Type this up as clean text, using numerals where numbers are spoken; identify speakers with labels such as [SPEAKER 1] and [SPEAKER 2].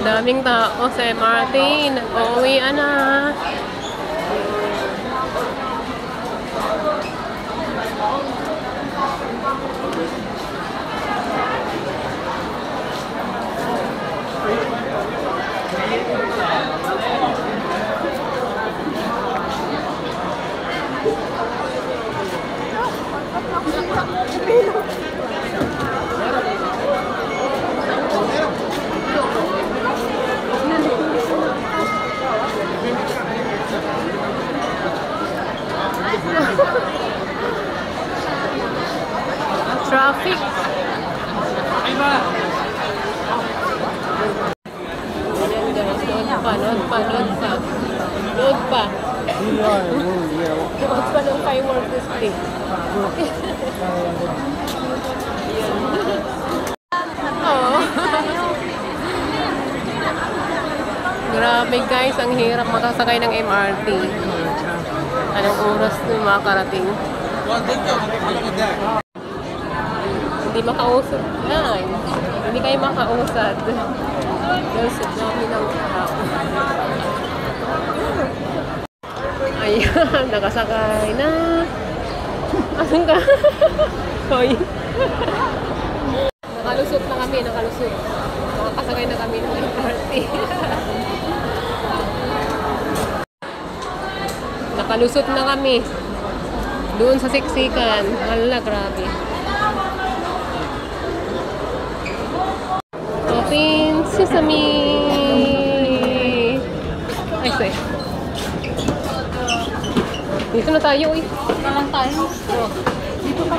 [SPEAKER 1] Daming tao sa MRT. Nag-uwian na. Traffic. Ayan guys, load pa. Load pa ng firework display. Oh. Grabe guys, ang hirap makasakay ng MRT. Anong oras na makarating? Hindi makausad. Ay, hindi kayo makausad. Dahil sa dami ng tao. Ayan, nakasakay na. Asan ka? Hoy. Nakalusot na kami, nakalusot. Makakasakay na kami ng MRT. Nakalusot na kami. Doon sa siksikan. Hala, grabe. Open sesame! Ay, say. Dito na tayo, eh. Dito lang tayo. Dito pa.